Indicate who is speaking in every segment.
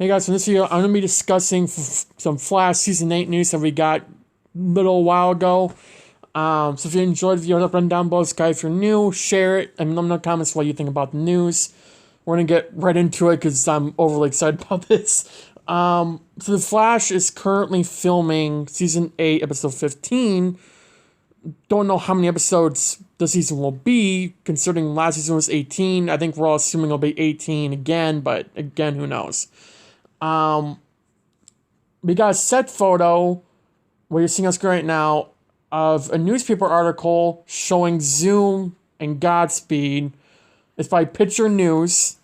Speaker 1: Hey guys, in this video, I'm going to be discussing some Flash Season 8 news that we got a little while ago. So if you enjoyed the video, run down below, subscribe if you're new, share it, and let me know in the comments what you think about the news. We're going to get right into it because I'm overly excited about this. So the Flash is currently filming Season 8, Episode 15. Don't know how many episodes the season will be, considering last season was 18. I think we're all assuming it'll be 18 again, but again, who knows. We got a set photo where you're seeing us right now of a newspaper article showing Zoom and Godspeed. It's by Picture News.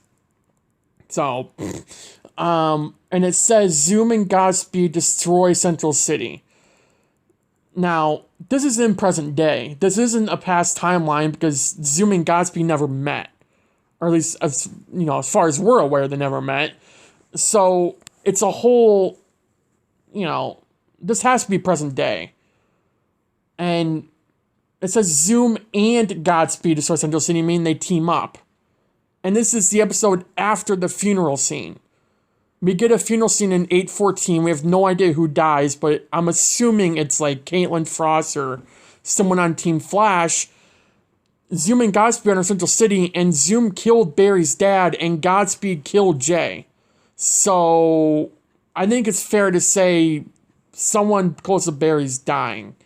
Speaker 1: So, and it says Zoom and Godspeed destroy Central City. Now, this is in present day. This isn't a past timeline because Zoom and Godspeed never met. Or at least, as far as we're aware, they never met. So, it's a whole, this has to be present day. And it says Zoom and Godspeed destroy Central City, meaning they team up. And this is the episode after the funeral scene. We get a funeral scene in 8:14. We have no idea who dies, but I'm assuming it's like Caitlin Frost or someone on Team Flash. Zoom and Godspeed are in Central City, and Zoom killed Barry's dad, and Godspeed killed Jay. So, I think it's fair to say someone close to Barry's dying.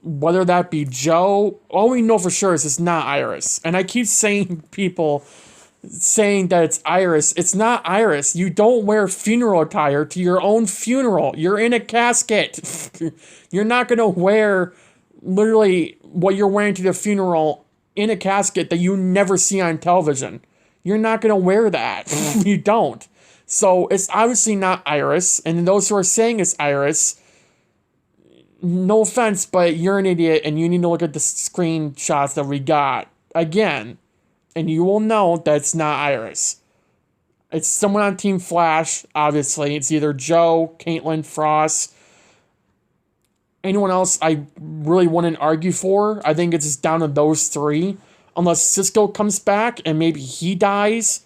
Speaker 1: Whether that be Joe, all we know for sure is it's not Iris. And I keep saying saying that it's Iris. It's not Iris. You don't wear funeral attire to your own funeral. You're in a casket. You're not going to wear literally what you're wearing to the funeral in a casket that you never see on television. You're not going to wear that. You don't. So it's obviously not Iris. And those who are saying it's Iris, no offense, but you're an idiot and you need to look at the screenshots that we got again. And you will know that it's not Iris. It's someone on Team Flash, obviously. It's either Joe, Caitlin, Frost. Anyone else I really wouldn't argue for. I think it's just down to those three. Unless Cisco comes back and maybe he dies.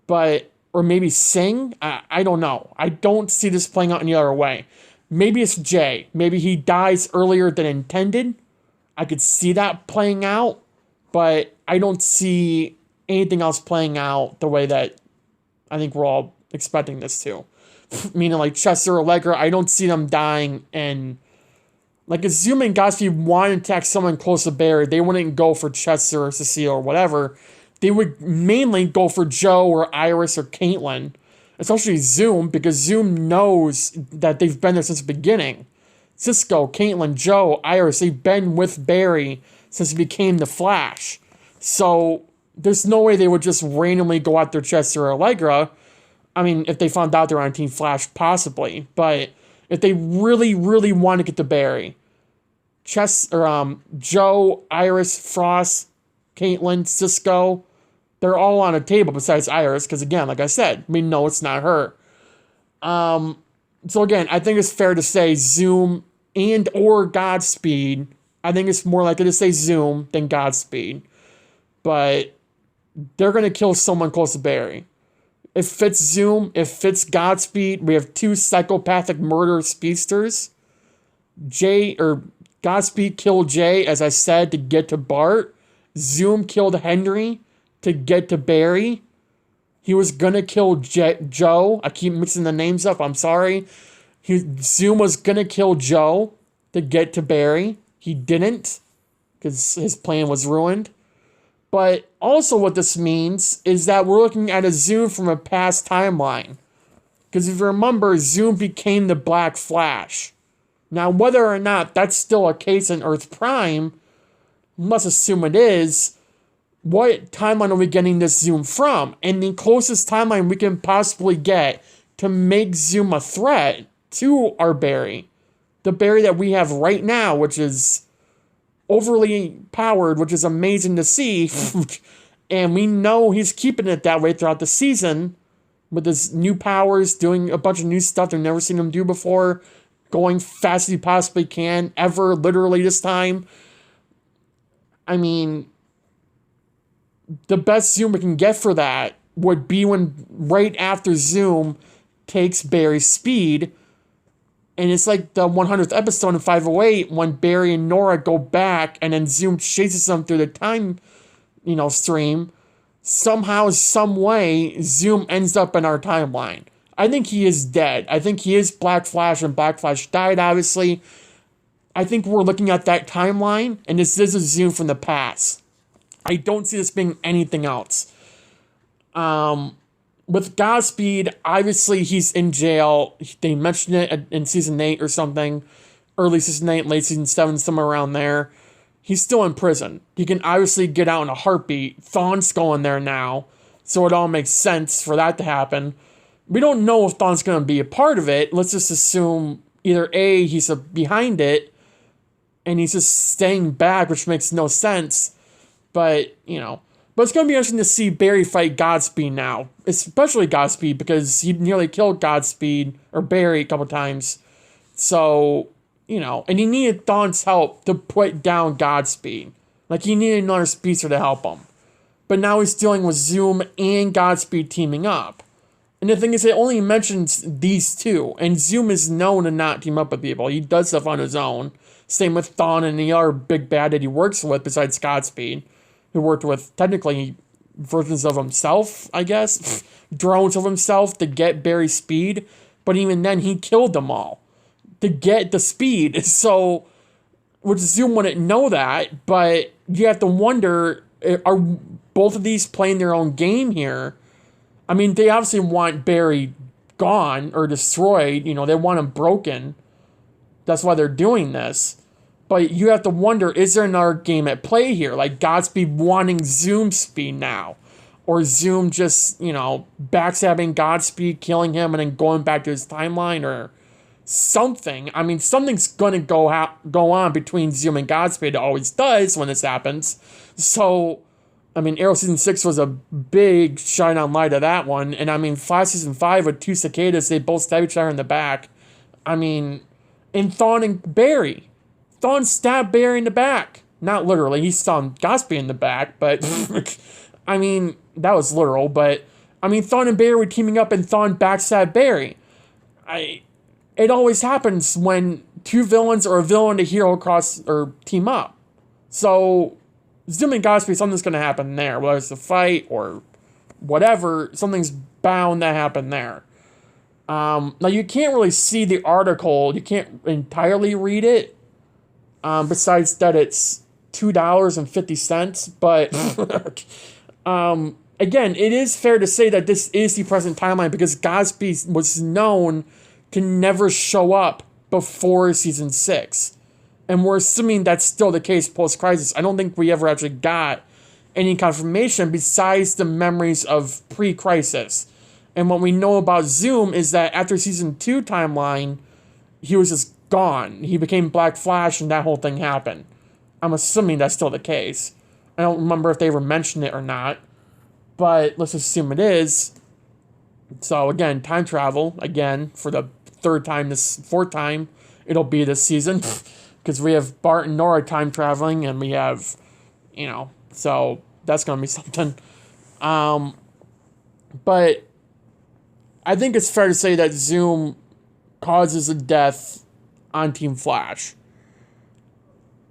Speaker 1: Or maybe Singh. I don't know. I don't see this playing out any other way. Maybe it's Jay. Maybe he dies earlier than intended. I could see that playing out. But I don't see anything else playing out the way that I think we're all expecting this to. Meaning like Chester or Allegra, I don't see them dying. And like assuming Godspeed wanted to attack someone close to Barry, they wouldn't go for Chester or Cecile or whatever. They would mainly go for Joe or Iris or Caitlin. Especially Zoom, because Zoom knows that they've been there since the beginning. Cisco, Caitlin, Joe, Iris, they've been with Barry since he became the Flash. So, there's no way they would just randomly go after Chester or Allegra. I mean, if they found out they're on Team Flash, possibly. But if they really, really want to get to Barry, Joe, Iris, Frost, Caitlin, Cisco, they're all on a table besides Iris. Because again, like I said, we know it's not her. So again, I think it's fair to say Zoom and or Godspeed. I think it's more likely to say Zoom than Godspeed. But they're going to kill someone close to Barry. If it's Zoom, if it's Godspeed, we have two psychopathic murder speedsters. Godspeed killed Jay, as I said, to get to Bart. Zoom killed Henry to get to Barry. He was going to kill Joe. I keep mixing the names up. I'm sorry. Zoom was going to kill Joe to get to Barry. He didn't, because his plan was ruined. But also what this means is that we're looking at a Zoom from a past timeline. Because if you remember, Zoom became the Black Flash. Now, whether or not that's still a case in Earth Prime, let's assume it is, what timeline are we getting this Zoom from? And the closest timeline we can possibly get to make Zoom a threat to our Barry. The Barry that we have right now, which is overly powered, which is amazing to see. And we know he's keeping it that way throughout the season. With his new powers, doing a bunch of new stuff they've never seen him do before. Going fast as he possibly can, ever, literally this time. I mean, the best Zoom we can get for that would be when right after Zoom takes Barry's speed. And it's like the 100th episode in 508 when Barry and Nora go back and then Zoom chases them through the time, stream. Somehow, some way, Zoom ends up in our timeline. I think he is dead. I think he is Black Flash, and Black Flash died, obviously. I think we're looking at that timeline, and this is a Zoom from the past. I don't see this being anything else. With Godspeed, obviously he's in jail. They mentioned it in season 8 or something. Early season 8, late season 7, somewhere around there. He's still in prison. He can obviously get out in a heartbeat. Thawne's going there now. So it all makes sense for that to happen. We don't know if Thawne's going to be a part of it. Let's just assume either A, he's behind it, and he's just staying back, which makes no sense. But, But it's going to be interesting to see Barry fight Godspeed now. Especially Godspeed, because he nearly killed Godspeed, or Barry, a couple times. So, and he needed Thawne's help to put down Godspeed. Like, he needed another speedster to help him. But now he's dealing with Zoom and Godspeed teaming up. And the thing is, it only mentions these two. And Zoom is known to not team up with people. He does stuff on his own. Same with Thawne and the other big bad that he works with besides Godspeed. Who worked with, technically, versions of himself, I guess. Drones of himself to get Barry's speed. But even then, he killed them all. To get the speed. So, which Zoom wouldn't know that. But you have to wonder, are both of these playing their own game here? I mean, they obviously want Barry gone or destroyed. They want him broken. That's why they're doing this. But you have to wonder, is there another game at play here? Like Godspeed wanting Zoom speed now. Or Zoom just, backstabbing Godspeed, killing him, and then going back to his timeline or something. I mean, something's going to go on between Zoom and Godspeed. It always does when this happens. So, I mean, Arrow Season 6 was a big shine on light of that one. And I mean, Flash Season 5 with two cicadas, they both stab each other in the back. I mean, and Thawne and Barry. Thawne stabbed Barry in the back. Not literally, he stabbed Godspeed in the back, but I mean, that was literal, but I mean, Thawne and Barry were teaming up and Thawne backstabbed Barry. It always happens when two villains or a villain and a hero team up. So, Zoom and Godspeed, something's going to happen there. Whether it's a fight or whatever, something's bound to happen there. Now, you can't really see the article. You can't entirely read it. Besides that it's $2.50, but again, it is fair to say that this is the present timeline because Godspeed was known to never show up before season 6. And we're assuming that's still the case post-crisis. I don't think we ever actually got any confirmation besides the memories of pre-crisis. And what we know about Zoom is that after season 2 timeline, he was just gone. He became Black Flash and that whole thing happened. I'm assuming that's still the case. I don't remember if they ever mentioned it or not. But let's assume it is. So again, time travel. Again, for the fourth time, it'll be this season. Because we have Bart and Nora time traveling and we have, so that's going to be something. But I think it's fair to say that Zoom causes a death on Team Flash.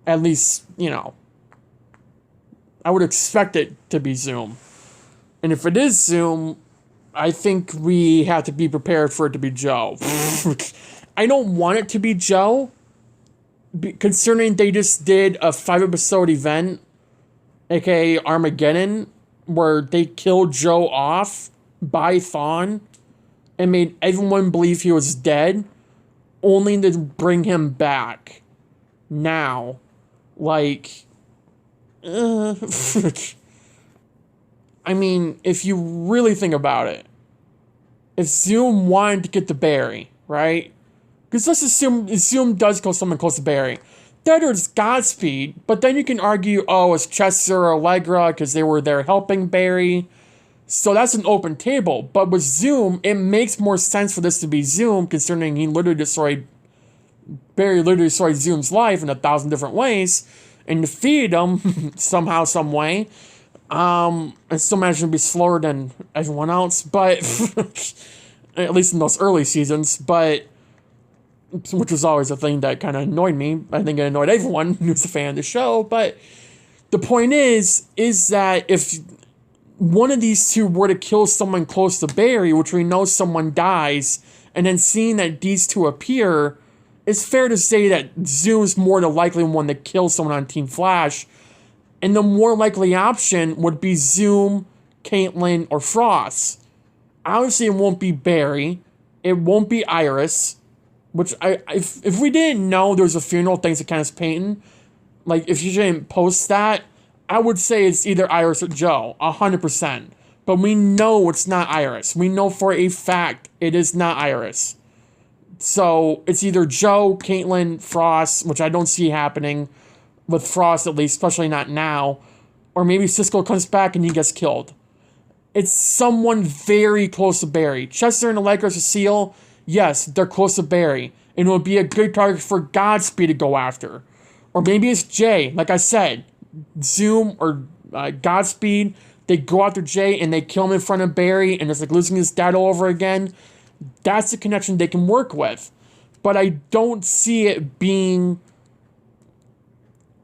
Speaker 1: At least, I would expect it to be Zoom. And if it is Zoom, I think we have to be prepared for it to be Joe. I don't want it to be Joe, considering they just did a 5-episode event, aka Armageddon, where they killed Joe off by Thawne and made everyone believe he was dead, only to bring him back now. Like, I mean, if you really think about it, if Zoom wanted to get to Barry, right? Because let's assume Zoom does kill someone close to Barry. Then there's Godspeed, but then you can argue, it's Chester or Allegra because they were there helping Barry. So that's an open table. But with Zoom, it makes more sense for this to be Zoom, considering Barry literally destroyed Zoom's life in 1,000 different ways and defeated him somehow, some way. I still managed to be slower than everyone else, but at least in those early seasons, but which was always a thing that kind of annoyed me. I think it annoyed everyone who was a fan of the show, but the point is that if one of these two were to kill someone close to Barry, which we know someone dies, and then seeing that these two appear, it's fair to say that Zoom's more the likely one to kill someone on Team Flash, and the more likely option would be Zoom, Caitlin, or Frost. Obviously, it won't be Barry. It won't be Iris, which if we didn't know there was a funeral thanks to Kenneth Payton, like if you didn't post that, I would say it's either Iris or Joe, 100%. But we know it's not Iris. We know for a fact it is not Iris. So it's either Joe, Caitlin, Frost, which I don't see happening with Frost at least, especially not now, or maybe Cisco comes back and he gets killed. It's someone very close to Barry. Chester and Allegra Cecile, yes, they're close to Barry, and it would be a good target for Godspeed to go after. Or maybe it's Jay, like I said, Zoom or Godspeed, they go after Jay and they kill him in front of Barry, and it's like losing his dad all over again. That's the connection they can work with. But I don't see it being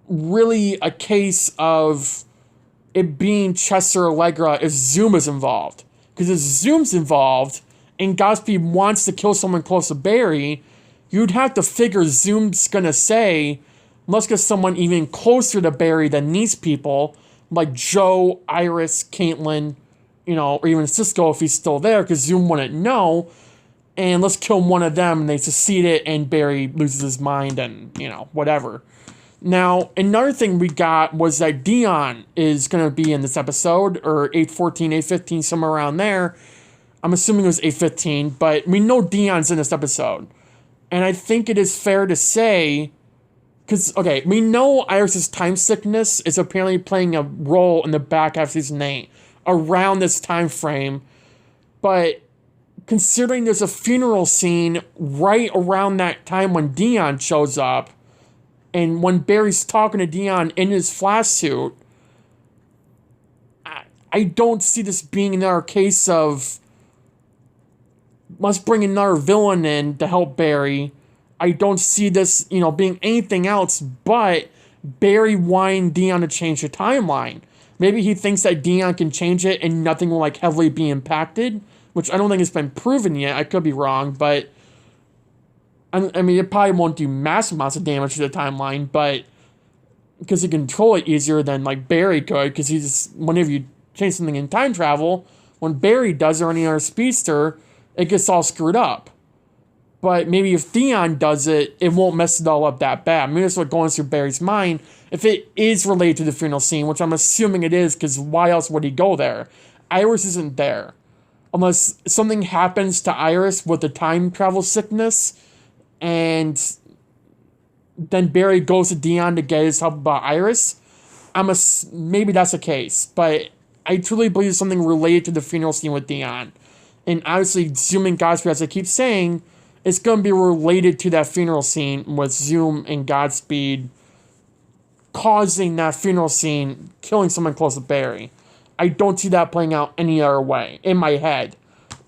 Speaker 1: really a case of it being Chester or Allegra if Zoom is involved. Because if Zoom's involved and Godspeed wants to kill someone close to Barry, you'd have to figure Zoom's gonna say, let's get someone even closer to Barry than these people, like Joe, Iris, Caitlin, or even Cisco if he's still there, because Zoom wouldn't know, and let's kill one of them, and they succeed it, and Barry loses his mind, and, whatever. Now, another thing we got was that Dion is going to be in this episode, or 814, 815, somewhere around there. I'm assuming it was 815, but we know Dion's in this episode. And I think it is fair to say, because, okay, we know Iris' time sickness is apparently playing a role in the back half of season 8, around this time frame, but considering there's a funeral scene right around that time when Dion shows up, and when Barry's talking to Dion in his Flash suit, I don't see this being another case of let's bring another villain in to help Barry. I don't see this, being anything else but Barry wanting Dion to change the timeline. Maybe he thinks that Dion can change it and nothing will heavily be impacted, which I don't think has been proven yet. I could be wrong, but I mean, it probably won't do massive amounts of damage to the timeline, but because he can control it easier than Barry could, because whenever you change something in time travel, when Barry does it or any other speedster, it gets all screwed up. But maybe if Dion does it, it won't mess it all up that bad. Maybe that's what going through Barry's mind, if it is related to the funeral scene, which I'm assuming it is, because why else would he go there? Iris isn't there. Unless something happens to Iris with the time travel sickness, and then Barry goes to Dion to get his help about Iris. Maybe that's the case, but I truly believe it's something related to the funeral scene with Dion. And obviously, Zoom and Godspeed, as I keep saying, it's going to be related to that funeral scene with Zoom and Godspeed causing that funeral scene, killing someone close to Barry. I don't see that playing out any other way in my head.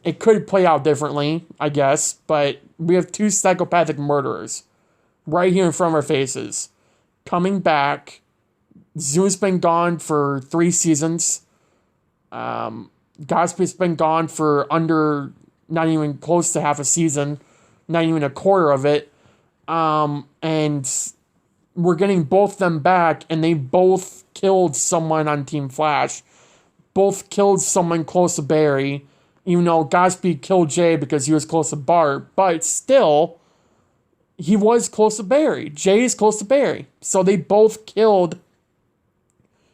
Speaker 1: It could play out differently, I guess, but we have two psychopathic murderers right here in front of our faces. Coming back. Zoom's been gone for 3 seasons. Godspeed's been gone for under, not even close to half a season. Not even a quarter of it. And we're getting both them back, and they both killed someone on Team Flash. Both killed someone close to Barry. Even though Godspeed killed Jay because he was close to Bart. But still, he was close to Barry. Jay is close to Barry. So they both killed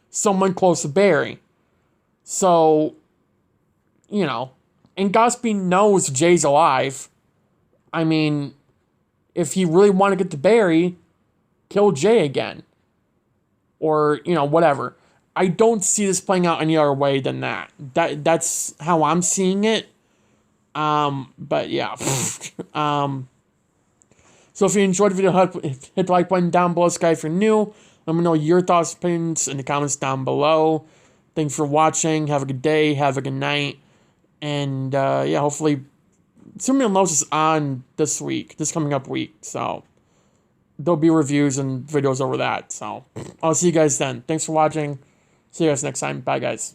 Speaker 1: someone close to Barry. So, and Godspeed knows Jay's alive. I mean, if he really wanted to get to Barry, kill Jay again. Or, whatever. I don't see this playing out any other way than that. That's how I'm seeing it. But yeah. So if you enjoyed the video, hit the like button down below. If you're new, let me know your thoughts, opinions in the comments down below. Thank Thanks for watching. Have a good day. Have a good night. And yeah, hopefully Superman and Lois is on this coming up week. So there'll be reviews and videos over that. So I'll see you guys then. Thanks for watching. See you guys next time. Bye, guys.